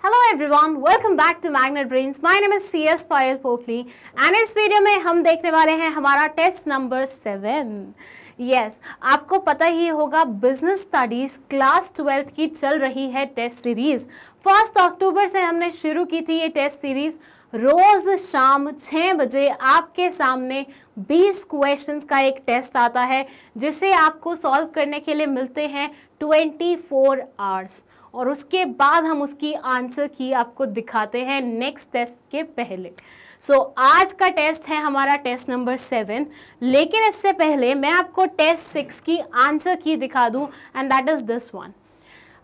Hello everyone, welcome back to Magnet Brains. My name is CS Payal Pokhli and इस video में हम देखने वाले हैं हमारा टेस्ट नंबर 7। यस, आपको पता ही होगा बिजनेस स्टडीज क्लास 12th की चल रही है टेस्ट सीरीज। 1 अक्टूबर से हमने शुरू की थी ये टेस्ट सीरीज। रोज शाम 6 बजे आपके सामने 20 क्वेश्चंस का एक टेस्ट आता है जिसे आपको सॉल्व करने के लिए मिलते हैं 24 आवर्स, और उसके बाद हम उसकी आंसर की आपको दिखाते हैं नेक्स्ट टेस्ट के पहले। आज का टेस्ट है हमारा टेस्ट नंबर 7, लेकिन इससे पहले मैं आपको टेस्ट 6 की आंसर की दिखा दूं and that is this one.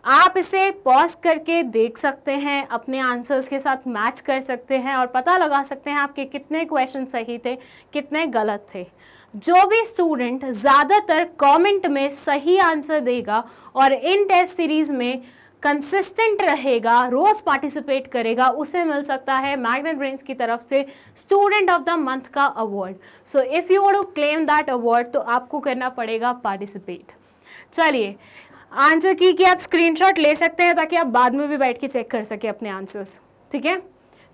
आप इसे पॉज करके देख सकते हैं, अपने आंसर्स के साथ मैच कर सकते हैं और पता लगा सकते हैं आपके कितने क्वेश्चन सही थे, कितने गलत थे। जो भी स्टूडेंट ज़्यादातर कमेंट में सही आंसर देगा और इन टेस्ट सीरीज में कंसिस्टेंट रहेगा, रोज पार्टिसिपेट करेगा, उसे मिल सकता है मैग्नेट ब्रेन्स की तरफ से स्टूडेंट ऑफ द मंथ का award. So if you want to claim that award तो आपको करना पड़ेगा पार्टिसिपेट। चलिए, आंसर की कि आप स्क्रीनशॉट ले सकते हैं ताकि आप बाद में भी बैठ के चेक कर सके अपने आंसर्स, ठीक है।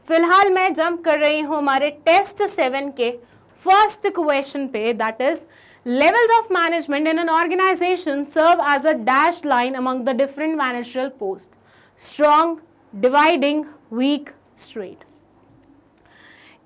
फिलहाल मैं जंप कर रही हूँ हमारे टेस्ट 7 के फर्स्ट क्वेश्चन पे, that is levels of management in an organization serve as a dashed line among the different managerial posts: strong, dividing, weak, straight.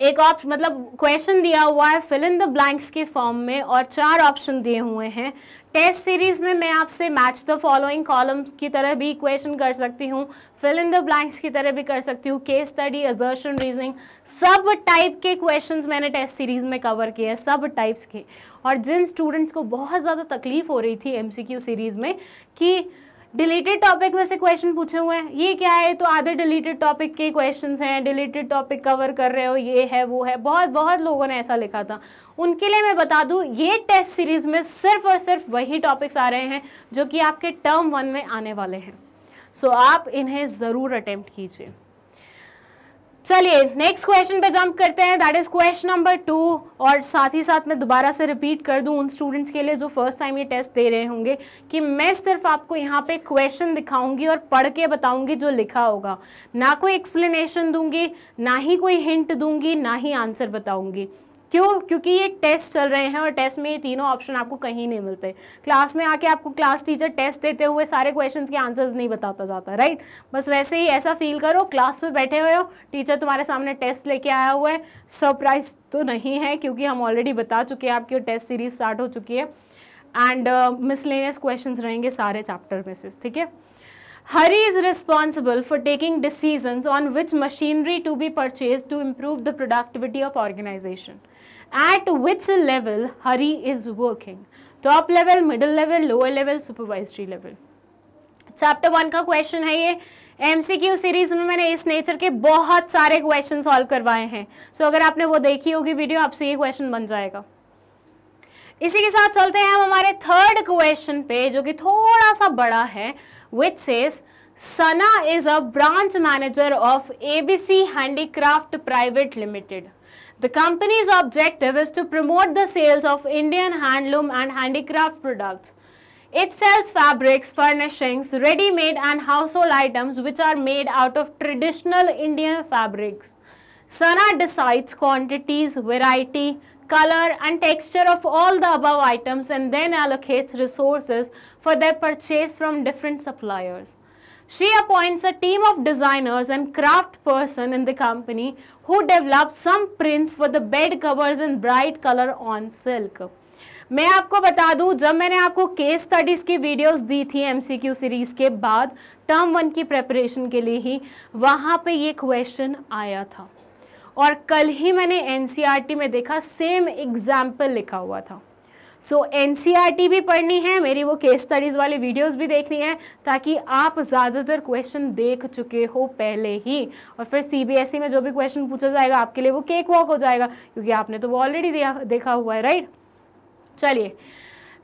एक ऑप्शन मतलब क्वेश्चन दिया हुआ है फिल इन द ब्लैंक्स के form में और 4 option दिए हुए हैं। टेस्ट सीरीज में मैं आपसे मैच द फॉलोइंग कॉलम की तरह भी क्वेश्चन कर सकती हूँ, फिल इन द ब्लैंक्स की तरह भी कर सकती हूँ, केस स्टडी, असर्शन, रीजनिंग, सब टाइप के क्वेश्चंस मैंने टेस्ट सीरीज में कवर किए हैं, सब टाइप्स के। और जिन स्टूडेंट्स को बहुत ज़्यादा तकलीफ हो रही थी MCQ सीरीज में कि डिलीटेड टॉपिक में से क्वेश्चन पूछे हुए हैं, ये क्या है, तो आधे डिलीटेड टॉपिक के क्वेश्चंस हैं, डिलीटेड टॉपिक कवर कर रहे हो, ये है वो है, बहुत लोगों ने ऐसा लिखा था। उनके लिए मैं बता दूं, ये टेस्ट सीरीज में सिर्फ और सिर्फ वही टॉपिक्स आ रहे हैं जो कि आपके टर्म 1 में आने वाले हैं। आप इन्हें ज़रूर अटेम्प्ट कीजिए। चलिए नेक्स्ट क्वेश्चन पे जंप करते हैं, दैट इज क्वेश्चन नंबर 2। और साथ ही साथ मैं दोबारा से रिपीट कर दूं उन स्टूडेंट्स के लिए जो फर्स्ट टाइम ये टेस्ट दे रहे होंगे कि मैं सिर्फ आपको यहाँ पे क्वेश्चन दिखाऊंगी और पढ़ के बताऊंगी जो लिखा होगा, ना कोई एक्सप्लेनेशन दूंगी, ना ही कोई हिंट दूंगी, ना ही आंसर बताऊंगी। क्यों? क्योंकि ये टेस्ट चल रहे हैं और टेस्ट में ये तीनों ऑप्शन आपको कहीं नहीं मिलते। क्लास में आके आपको क्लास टीचर टेस्ट देते हुए सारे क्वेश्चंस के आंसर्स नहीं बताता जाता, राइट। बस वैसे ही ऐसा फील करो, क्लास में बैठे हुए हो, टीचर तुम्हारे सामने टेस्ट लेके आया हुआ है। सरप्राइज तो नहीं है क्योंकि हम ऑलरेडी बता चुके हैं, आपकी टेस्ट सीरीज स्टार्ट हो चुकी है एंड मिसलेनियस क्वेश्चंस रहेंगे सारे चैप्टर में से, ठीक है। Hari is responsible for taking decisions on which machinery to be purchased to improve the productivity of organization. At which level Hari is working? Top level, middle level, lower level, supervisory level. Chapter 1 का question है ये। MCQ series में मैंने इस nature के बहुत सारे question solve करवाए हैं। अगर आपने वो देखी होगी वीडियो, आपसे ये क्वेश्चन बन जाएगा। इसी के साथ चलते हैं हम हमारे थर्ड क्वेश्चन पे जो कि थोड़ा सा बड़ा है, which says Sana is a branch manager of ABC Handicraft Private Limited. The company's objective is to promote the sales of Indian handloom and handicraft products. It sells fabrics, furnishings, ready-made and household items which are made out of traditional Indian fabrics. Sana decides quantities, variety, color and texture of all the above items and then allocates resources for their purchase from different suppliers. She appoints a team of designers and craft person in the company who develop some prints for the bed covers in bright color on silk. मैं आपको बता दूं, जब मैंने आपको case studies की videos दी थी MCQ series के बाद टर्म 1 की प्रेपरेशन के लिए ही, वहाँ पे ये क्वेश्चन आया था और कल ही मैंने NCERT में देखा सेम एग्जाम्पल लिखा हुआ था। NCERT भी पढ़नी है, मेरी वो केस स्टडीज़ वाली वीडियोस भी देखनी है ताकि आप ज़्यादातर क्वेश्चन देख चुके हो पहले ही, और फिर CBSE में जो भी क्वेश्चन पूछा जाएगा आपके लिए वो केक वॉक हो जाएगा क्योंकि आपने तो वो ऑलरेडी देखा हुआ है, राइट। चलिए,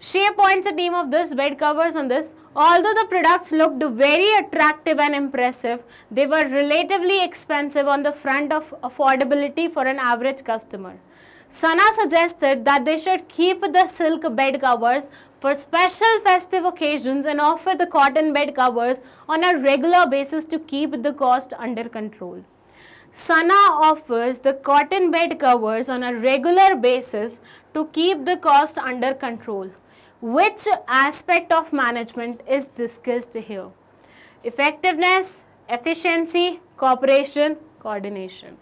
she appoints a team of this bed covers and this. Although the products looked very attractive and impressive, they were relatively expensive on the front of affordability for an average customer. Sana suggested that they should keep the silk bed covers for special festive occasions and offer the cotton bed covers on a regular basis to keep the cost under control. Sana offers the cotton bed covers on a regular basis to keep the cost under control. Which aspect of management is discussed here? Effectiveness, efficiency, cooperation, coordination.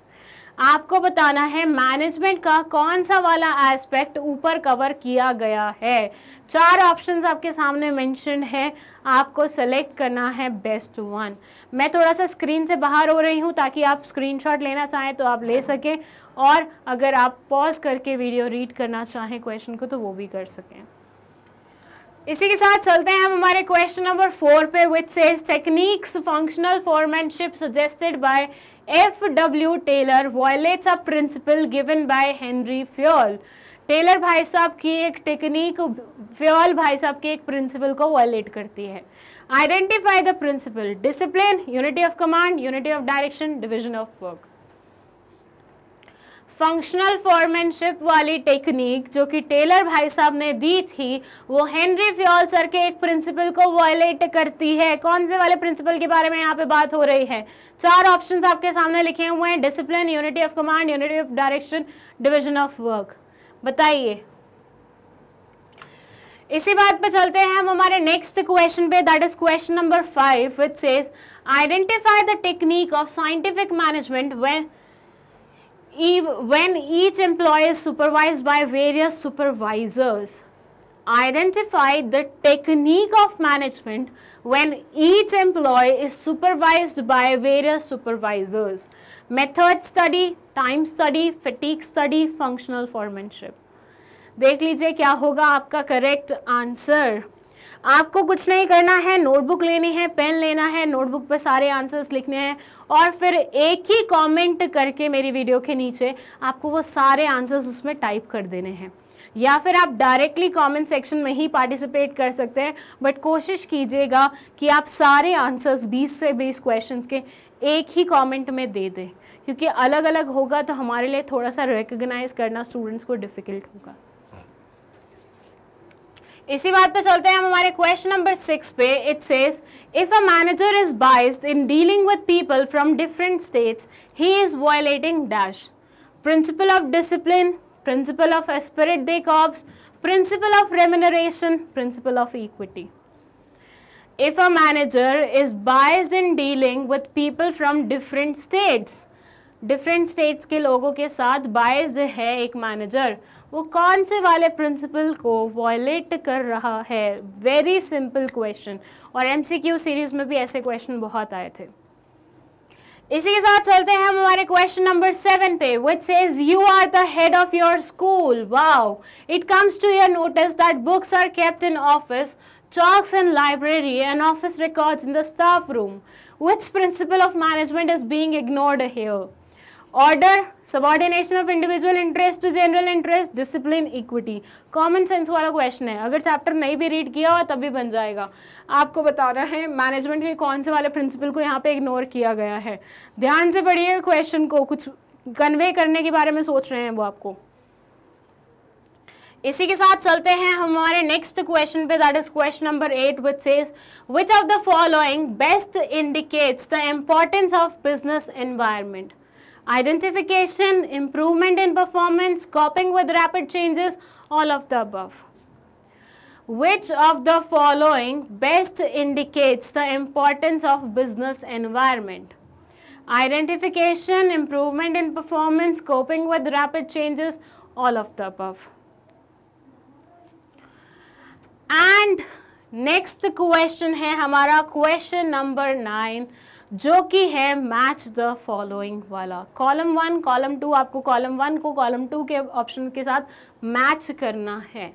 आपको बताना है management का कौन सा वाला aspect ऊपर cover किया गया है। 4 ऑप्शंस आपके सामने मेंशन है, आपको सेलेक्ट करना है बेस्ट वन। मैं थोड़ा सा स्क्रीन से बाहर हो रही हूँ ताकि आप स्क्रीनशॉट लेना चाहें तो आप ले सकें, और अगर आप पॉज करके वीडियो रीड करना चाहें क्वेश्चन को तो वो भी कर सकें। इसी के साथ चलते हैं हम हमारे क्वेश्चन नंबर 4 पे, which says techniques functional foremanship suggested by F.W. Taylor violates a principle given by Henry Fayol. Taylor भाई साहब की एक टेक्निक फ्योल भाई साहब के एक प्रिंसिपल को वायलेट करती है। Identify the principle. Discipline, unity of command, unity of direction, division of work. Functional foremanship वाली टेक्निक जो कि टेलर भाई साहब ने दी थी वो हेनरी फ्योल सर के एक प्रिंसिपल को वायलेट करती है। कौन से वाले प्रिंसिपल के बारे में यहाँ पे बात हो रही है? 4 ऑप्शंस आपके सामने लिखे हुए हैं, discipline, unity of command, unity of direction, division of work. बताइए। इसी बात पे चलते हैं हम हमारे नेक्स्ट क्वेश्चन पे, that is question number 5, which says identify the technique of scientific management when each employee is supervised by various supervisors. Identify the technique of management when each employee is supervised by various supervisors. Method study, time study, fatigue study, functional foremanship. देख लीजिए क्या होगा आपका correct answer. आपको कुछ नहीं करना है, नोटबुक लेनी है, पेन लेना है, नोटबुक पे सारे आंसर्स लिखने हैं और फिर एक ही कमेंट करके मेरी वीडियो के नीचे आपको वो सारे आंसर्स उसमें टाइप कर देने हैं, या फिर आप डायरेक्टली कमेंट सेक्शन में ही पार्टिसिपेट कर सकते हैं, बट कोशिश कीजिएगा कि आप सारे आंसर्स 20 से 20 क्वेश्चंस के एक ही कमेंट में दे दें, क्योंकि अलग अलग होगा तो हमारे लिए थोड़ा सा रिकग्नाइज करना स्टूडेंट्स को डिफिकल्ट होगा। इसी बात पे चलते हैं हम हमारे क्वेश्चन नंबर 6 पे। It says if a manager is biased in dealing with people from different states he is violating dash. Principle of discipline, principle of Spirit they corps, principle of remuneration, principle of equity. If a manager is biased in dealing with people from different states, different states के लोगों के साथ biased है एक manager, वो कौन से वाले प्रिंसिपल को वायलेट कर रहा है? वेरी सिंपल क्वेश्चन, और एमसीक्यू सीरीज में भी ऐसे क्वेश्चन बहुत आए थे। इसी के साथ चलते हैं हम हमारे क्वेश्चन नंबर 7 पे, which says you are the head of your school. Wow, it comes to your notice that books are kept in office, chalks in library and office records in the staff room. Which principle of management is being ignored here? Order, subordination of individual interest to general interest, discipline, equity. Common sense वाला question है, अगर chapter नहीं भी read किया हो तब भी बन जाएगा। आपको बताना है मैनेजमेंट के कौन से वाले प्रिंसिपल को यहाँ पे इग्नोर किया गया है। ध्यान से पढ़िए क्वेश्चन को, कुछ कन्वे करने के बारे में सोच रहे हैं वो आपको। इसी के साथ चलते हैं हमारे नेक्स्ट क्वेश्चन पे, that is question number 8, which says which of the following best indicates the importance of business environment? Identification, improvement in performance, coping with rapid changes, all of the above. Which of the following best indicates the importance of business environment? Identification, improvement in performance, coping with rapid changes, all of the above. And next question है हमारा question number 9, जो कि है match the following वाला। Column 1, column 2, आपको column 1 को column 2 के option के साथ मैच करना है।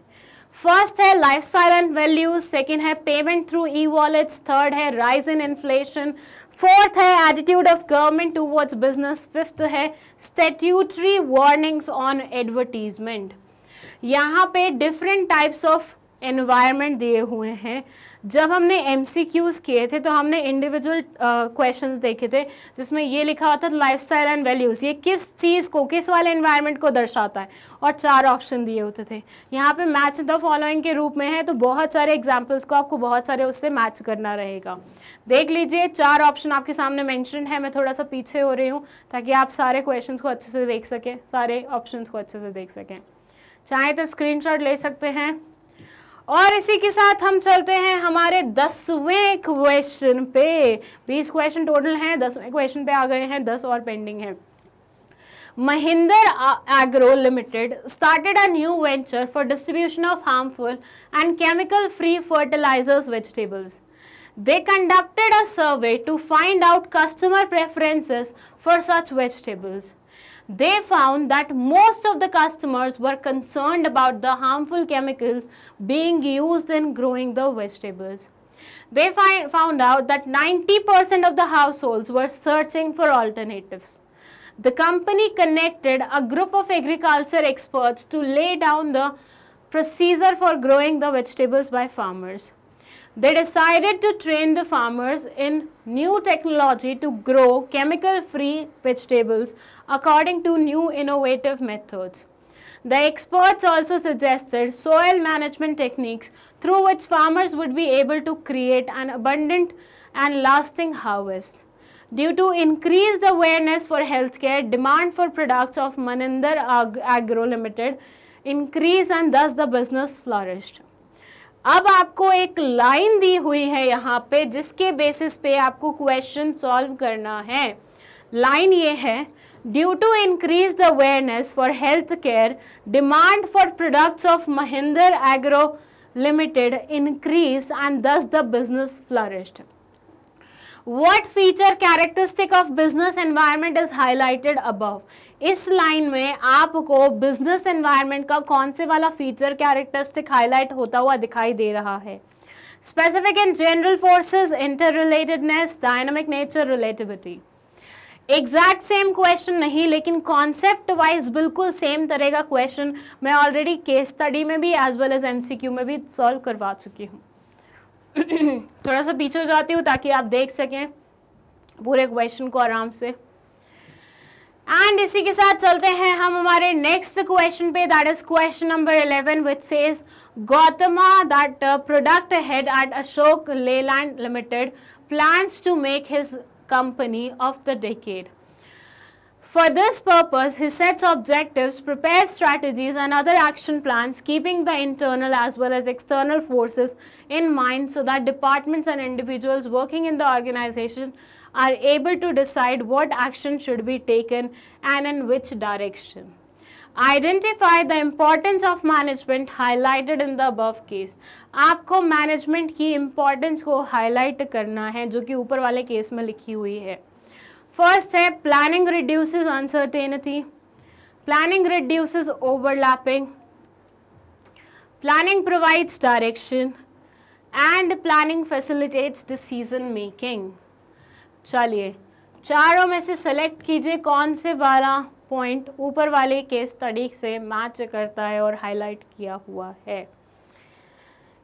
फर्स्ट है लाइफस्टाइल एंड वैल्यूज, सेकंड है payment through e wallets, third है राइज इन इन्फ्लेशन, फोर्थ है attitude of government towards business, fifth है स्टैट्यूटरी वार्निंग्स ऑन एडवर्टीजमेंट। यहाँ पे डिफरेंट टाइप्स ऑफ एनवायरनमेंट दिए हुए हैं। जब हमने MCQs किए थे तो हमने इंडिविजुअल क्वेश्चंस देखे थे जिसमें ये लिखा होता था लाइफस्टाइल एंड वैल्यूज़, ये किस चीज़ को, किस वाले एनवायरनमेंट को दर्शाता है, और 4 ऑप्शन दिए होते थे। यहाँ पे मैच द फॉलोइंग के रूप में है, तो बहुत सारे एग्जाम्पल्स को आपको बहुत सारे उससे मैच करना रहेगा। देख लीजिए 4 ऑप्शन आपके सामने मेंशन है। मैं थोड़ा सा पीछे हो रही हूँ ताकि आप सारे क्वेश्चंस को अच्छे से देख सकें, सारे ऑप्शंस को अच्छे से देख सकें। चाहे तो स्क्रीनशॉट ले सकते हैं। और इसी के साथ हम चलते हैं हमारे 10वें क्वेश्चन पे। 20 क्वेश्चन टोटल हैं, 10वें क्वेश्चन पे आ गए हैं, 10 और पेंडिंग है। Mahindra Agro Limited started a new venture for distribution of harmful and chemical-free fertilizers vegetables. They conducted a survey to find out customer preferences for such vegetables. They found that most of the customers were concerned about the harmful chemicals being used in growing the vegetables. They found out that 90% of the households were searching for alternatives. The company connected a group of agriculture experts to lay down the procedure for growing the vegetables by farmers. They decided to train the farmers in new technology to grow chemical-free vegetables according to new innovative methods. The experts also suggested soil management techniques through which farmers would be able to create an abundant and lasting harvest. Due to increased awareness for healthcare, demand for products of Mahindra Agro Limited increased and thus the business flourished. अब आपको एक line दी हुई है यहाँ पे जिसके basis पे आपको क्वेश्चन सॉल्व करना है। लाइन ये है, due to increased awareness for health care, demand for products of Mahindra agro limited increase and thus the business flourished. What feature characteristic of business environment is highlighted above? इस line में आपको business environment का कौन से वाला feature characteristic highlight होता हुआ दिखाई दे रहा है? Specific and general forces, interrelatedness, dynamic nature, relativity. Exact same question नहीं, लेकिन कॉन्सेप्ट वाइज बिल्कुल सेम तरह का क्वेश्चन मैं ऑलरेडी केस स्टडी में भी एज वेल एज MCQ में भी सॉल्व करवा चुकी हूँ। थोड़ा सा पीछे हो जाती हूँ ताकि आप देख सकें पूरे क्वेश्चन को आराम से। एंड इसी के साथ चलते हैं हम हमारे नेक्स्ट क्वेश्चन पे, that is question number 11 which says Gautama that product head at Ashok Leyland limited plans to make his company of the decade. For this purpose, he sets objectives, prepares strategies and other action plans, keeping the internal as well as external forces in mind so that departments and individuals working in the organization are able to decide what action should be taken and in which direction. Identify the importance of management highlighted in the above case. आपको management की importance को highlight करना है जो कि ऊपर वाले case में लिखी हुई है। First step, planning reduces uncertainty, planning reduces overlapping, planning provides direction and planning facilitates decision making. चलिए चारों में से सेलेक्ट कीजिए कौन से वाला पॉइंट ऊपर वाले केस स्टडी से मैच करता है और हाईलाइट किया हुआ है।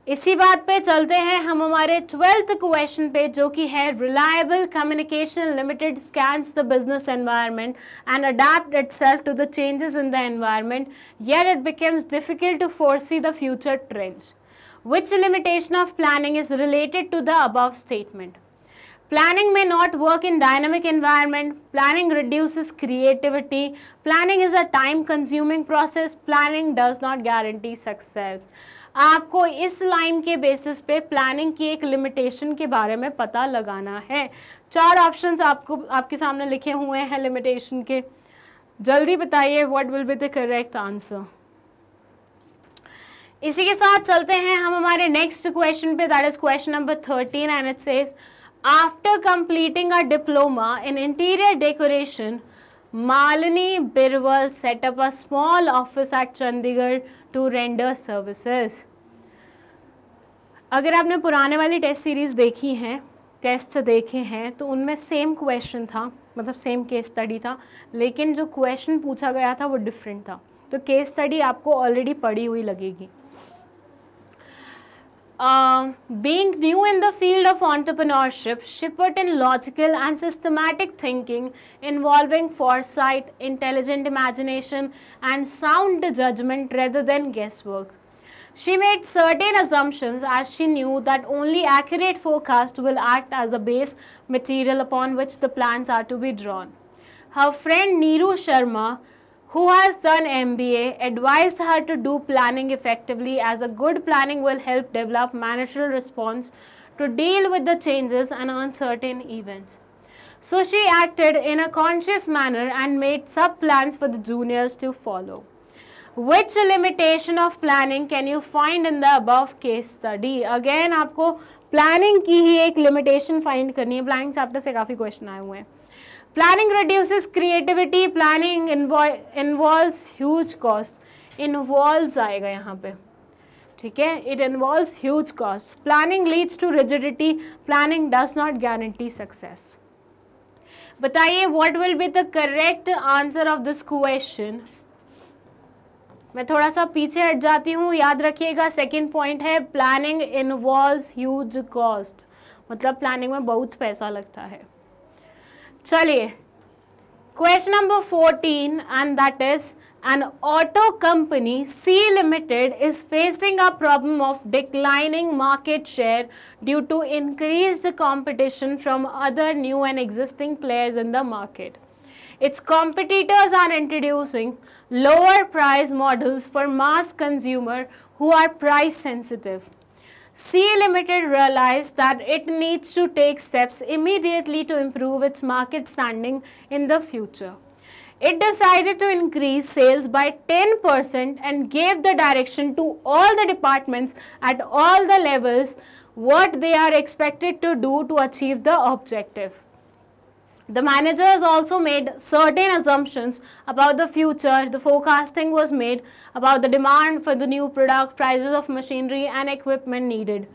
इसी बात पे चलते हैं हम हमारे 12th क्वेश्चन पे जो कि है reliable communication limited scans the business environment and adapt itself to the changes in the environment yet it becomes difficult to foresee the future trends. Which limitation of planning is related to the above statement? Planning may not work in dynamic environment. Planning reduces creativity. Planning is a time-consuming process. Planning does not guarantee success. आपको इस line के basis पे planning की एक limitation के बारे में पता लगाना है। 4 ऑप्शंस आपके सामने लिखे हुए हैं लिमिटेशन के। जल्दी बताइए what will be the correct answer. इसी के साथ चलते हैं हम हमारे नेक्स्ट क्वेश्चन पे, that is question number 13 and it says After completing a diploma in interior decoration, Malini Birwal set up a small office at Chandigarh to render services. अगर आपने पुराने वाली टेस्ट सीरीज़ देखी हैं, टेस्ट देखे हैं, तो उनमें सेम क्वेश्चन था, मतलब सेम केस स्टडी था, लेकिन जो क्वेश्चन पूछा गया था वो डिफरेंट था। तो केस स्टडी आपको ऑलरेडी पढ़ी हुई लगेगी। Being new in the field of entrepreneurship, she put in logical and systematic thinking involving foresight, intelligent imagination, and sound judgment rather than guesswork. She made certain assumptions as she knew that only accurate forecast will act as a base material upon which the plans are to be drawn. Her friend Neeru Sharma, who has done MBA, advised her to do planning effectively, as a good planning will help develop managerial response to deal with the changes and uncertain events. So she acted in a conscious manner and made sub-plans for the juniors to follow. Which limitation of planning can you find in the above case study? Again आपको planning की ही एक limitation find करनी है. Planning chapter से काफ़ी question आए हुए हैं. Planning reduces creativity. Planning involves huge cost. Involves आएगा यहाँ पे, ठीक है. It involves huge cost. Planning leads to rigidity. Planning does not guarantee success. बताइए what will be the correct answer of this question? मैं थोड़ा सा पीछे हट जाती हूँ. याद रखिएगा सेकेंड पॉइंट है प्लानिंग इन्वॉल्व्स ह्यूज कॉस्ट, मतलब प्लानिंग में बहुत पैसा लगता है. चलिए question number 14 and that is an auto company C Limited is facing a problem of declining market share due to increased competition from other new and existing players in the market. Its competitors are introducing lower price models for mass consumer who are price sensitive. C Limited realized that it needs to take steps immediately to improve its market standing in the future. It decided to increase sales by 10% and gave the direction to all the departments at all the levels what they are expected to do to achieve the objective. The managers also made certain assumptions about the future. The forecasting was made about the demand for the new product, prices of machinery and equipment needed.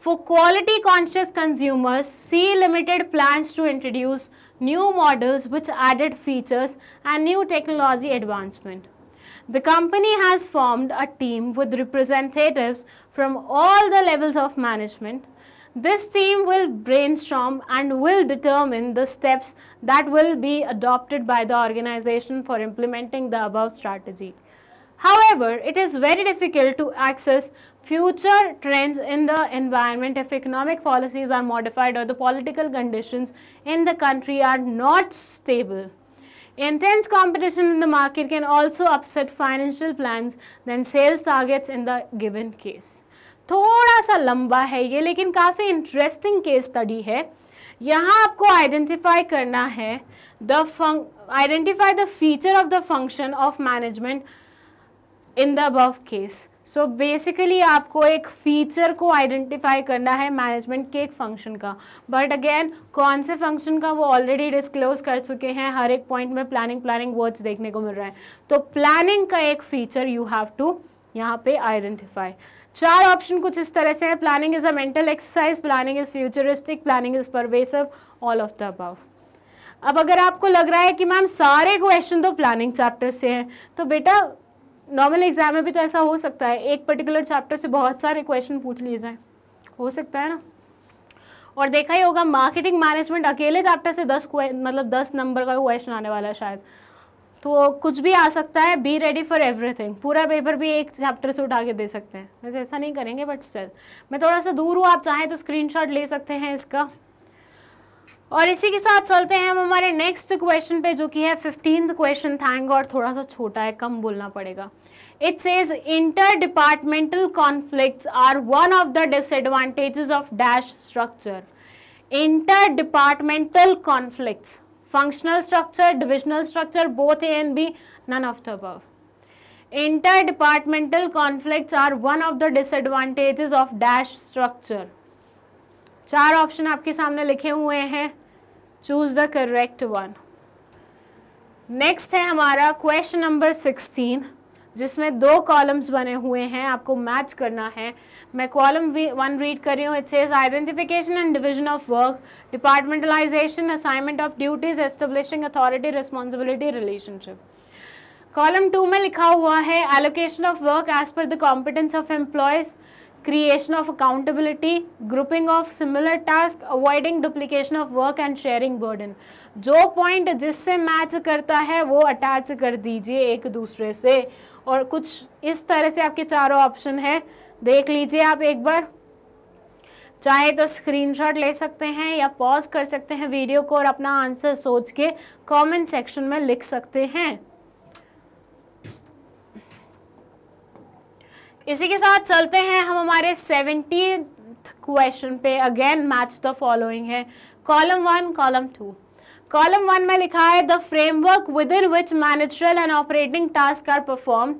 For quality conscious consumers, C Limited plans to introduce new models which added features and new technology advancement. The company has formed a team with representatives from all the levels of management. This team will brainstorm and will determine the steps that will be adopted by the organization for implementing the above strategy. However, it is very difficult to access future trends in the environment if economic policies are modified or the political conditions in the country are not stable. Intense competition in the market can also upset financial plans than sales targets in the given case. थोड़ा सा लंबा है ये, लेकिन काफ़ी interesting case study है. यहाँ आपको आइडेंटिफाई करना है identify the feature of the function of management in the above case. So basically आपको एक फीचर को आइडेंटिफाई करना है मैनेजमेंट के एक फंक्शन का. बट अगेन कौन से फंक्शन का वो ऑलरेडी डिस्क्लोज कर चुके हैं. हर एक पॉइंट में प्लानिंग वर्ड्स देखने को मिल रहा है. तो प्लानिंग का एक फीचर यू हैव टू यहाँ पे आइडेंटिफाई. 4 ऑप्शन कुछ इस तरह से है. Planning is a mental exercise, planning is futuristic, planning is pervasive, all of the above. अब अगर आपको लग रहा है कि मैम सारे क्वेश्चन तो प्लानिंग चैप्टर से हैं, तो बेटा नॉर्मल एग्जाम में भी तो ऐसा हो सकता है एक पर्टिकुलर चैप्टर से बहुत सारे क्वेश्चन पूछ लिए जाएं. हो सकता है ना. और देखा ही होगा मार्केटिंग मैनेजमेंट अकेले चैप्टर से 10 नंबर का क्वेश्चन आने वाला है शायद. तो कुछ भी आ सकता है. Be ready for everything. पूरा पेपर भी एक चैप्टर से उठा के दे सकते हैं. वैसे ऐसा नहीं करेंगे बट स्टिल मैं थोड़ा सा दूर हूँ. आप चाहें तो स्क्रीनशॉट ले सकते हैं इसका. और इसी के साथ चलते हैं हम हमारे नेक्स्ट क्वेश्चन पे, जो कि है 15th क्वेश्चन. थैंक गॉड थोड़ा सा छोटा है, कम बोलना पड़ेगा. It says inter departmental conflicts are one of the disadvantages of dash structure. Inter departmental conflicts, functional structure, divisional structure, both A and B, none of the above. Interdepartmental conflicts are one of the disadvantages of dash structure. 4 option आपके सामने लिखे हुए हैं. Choose the correct one. Next है हमारा question number 16, जिसमें 2 columns बने हुए हैं. आपको मैच करना है. मैं कॉलम 1 रीड कर रही हूँ. It says identification and division of work, departmentalisation, assignment of duties, establishing authority, responsibility, relationship. Column 2 में लिखा हुआ है allocation of work as per the competence of employees, creation of accountability, grouping of similar tasks, avoiding duplication of work and sharing burden। जो point जिससे match करता है वो attach कर दीजिए एक दूसरे से, और कुछ इस तरह से आपके चारों ऑप्शन है, देख लीजिए आप एक बार। चाहे तो स्क्रीनशॉट ले सकते हैं या पॉज कर सकते हैं वीडियो को और अपना आंसर सोच के कमेंट सेक्शन में लिख सकते हैं। इसी के साथ चलते हैं हम हमारे 70th क्वेश्चन पे। अगेन मैच द फॉलोइंग है, कॉलम 1 कॉलम 2। कॉलम 1 में लिखा है the framework within which managerial and operating task are performed,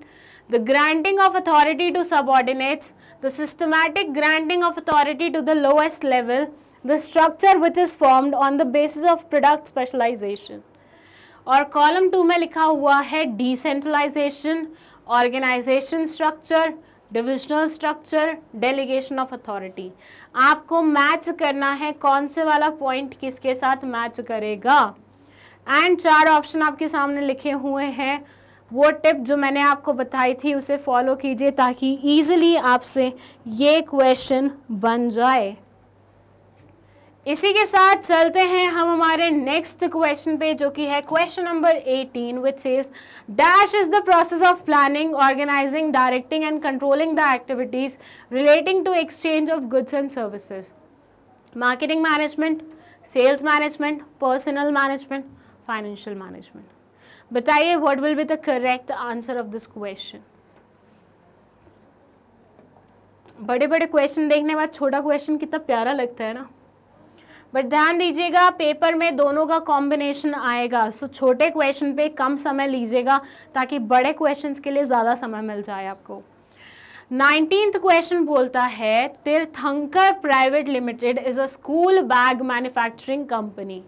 the granting of authority to subordinates, the systematic granting of authority to the lowest level, the structure which is formed on the basis of product specialization। और column 2 में लिखा हुआ है decentralisation, organisation structure, divisional structure, delegation of authority. आपको match करना है कौन से वाला पॉइंट किसके साथ मैच करेगा। एंड 4 ऑप्शन आपके सामने लिखे हुए हैं। वो टिप जो मैंने आपको बताई थी उसे फॉलो कीजिए ताकि इजीली आपसे ये क्वेश्चन बन जाए। इसी के साथ चलते हैं हम हमारे नेक्स्ट क्वेश्चन पे, जो कि है question number 18, which says dash is the process of planning, organizing, directing and controlling the activities relating to exchange of goods and services. Marketing management, sales management, personnel management, financial management. बताइए what will be the correct answer of this question. बड़े बड़े question देखने के बाद छोटा question कितना प्यारा लगता है ना, बट ध्यान दीजिएगा पेपर में दोनों का कॉम्बिनेशन आएगा। सो छोटे क्वेश्चन पे कम समय लीजिएगा ताकि बड़े क्वेश्चंस के लिए ज़्यादा समय मिल जाए आपको। 19th क्वेश्चन बोलता है तीर्थंकर private limited is a school bag manufacturing company.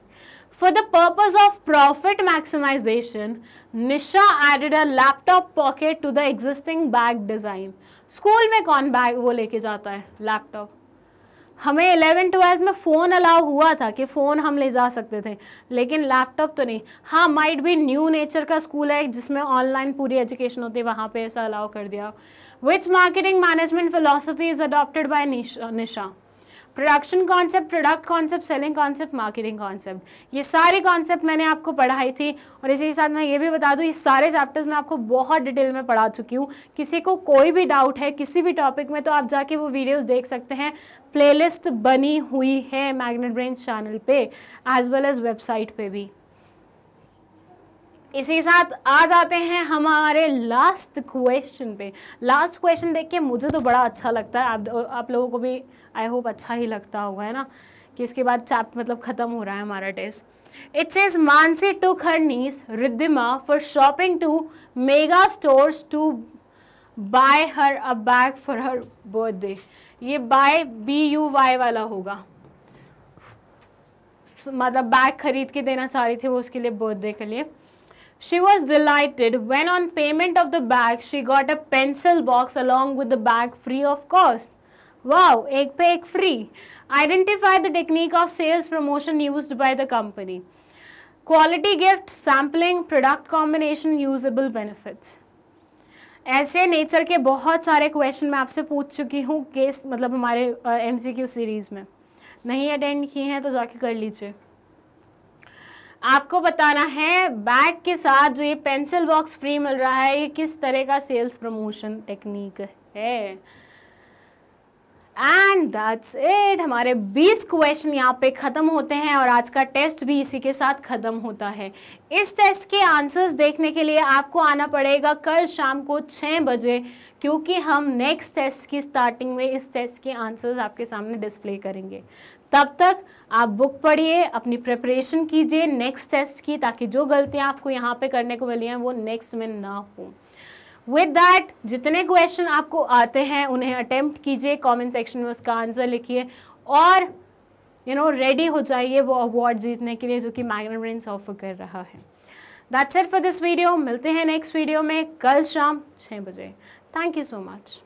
For the purpose of profit maximization, Nisha added a laptop pocket to the existing bag design। School में कौन बैग वो लेके जाता है लैपटॉप? हमें 11th-12th में फ़ोन अलाउ हुआ था कि फ़ोन हम ले जा सकते थे, लेकिन लैपटॉप तो नहीं। हाँ, माइट भी न्यू नेचर का स्कूल है जिसमें ऑनलाइन पूरी एजुकेशन होती है, वहाँ पे ऐसा अलाउ कर दिया। Which marketing management philosophy is adopted by Nisha? Production concept, product concept, selling concept, marketing concept. ये सारे कॉन्सेप्ट मैंने आपको पढ़ाई थी, और इसी के साथ मैं ये भी बता दूँ ये सारे चैप्टर्स मैं आपको बहुत डिटेल में पढ़ा चुकी हूँ। किसी को कोई भी डाउट है किसी भी टॉपिक में तो आप जाके वो वीडियोस देख सकते हैं। प्लेलिस्ट बनी हुई है मैग्नेट ब्रेन्स चैनल पे एज वेल एज वेबसाइट पे भी। इसी के साथ आ जाते हैं हमारे लास्ट क्वेश्चन पे। लास्ट क्वेश्चन देख के मुझे तो बड़ा अच्छा लगता है, आप लोगों को भी आई होप अच्छा ही लगता होगा, है ना, कि इसके बाद चैप्टर मतलब ख़त्म हो रहा है हमारा test. It says Mansi took her niece Riddhima for shopping to mega stores to buy her a bag for her birthday. ये बाय BUY वाला होगा, मतलब बैग खरीद के देना चाह रही थी वो उसके लिए बर्थडे के लिए। She was delighted when on payment of the bag she got a pencil box along with the bag free of cost। Wow, एक पे एक free। Identify the technique of sales promotion used by the company। Quality gift, sampling, product combination, usable benefits। ऐसे nature के बहुत सारे question मैं आपसे पूछ चुकी हूँ केस मतलब हमारे MCQ सीरीज में। नहीं अटेंड किए हैं तो जाके कर लीजिए। आपको बताना है बैग के साथ जो ये पेंसिल बॉक्स फ्री मिल रहा है ये किस तरह का सेल्स प्रमोशन टेक्निक है। And that's it. हमारे 20 क्वेश्चन यहाँ पे ख़त्म होते हैं और आज का टेस्ट भी इसी के साथ ख़त्म होता है। इस टेस्ट के आंसर्स देखने के लिए आपको आना पड़ेगा कल शाम को 6 बजे, क्योंकि हम नेक्स्ट टेस्ट की स्टार्टिंग में इस टेस्ट के आंसर्स आपके सामने डिस्प्ले करेंगे। तब तक आप बुक पढ़िए, अपनी प्रिपरेशन कीजिए नेक्स्ट टेस्ट की, ताकि जो गलतियाँ आपको यहाँ पे करने को मिली हैं वो नेक्स्ट में ना हो। विद दैट जितने क्वेश्चन आपको आते हैं उन्हें अटेम्प्ट कीजिए, कमेंट सेक्शन में उसका आंसर लिखिए और रेडी हो जाइए वो अवार्ड जीतने के लिए जो कि मैग्नेट ब्रेन्स ऑफर कर रहा है। That's it for this video. मिलते हैं नेक्स्ट वीडियो में कल शाम 6 बजे। Thank you so much.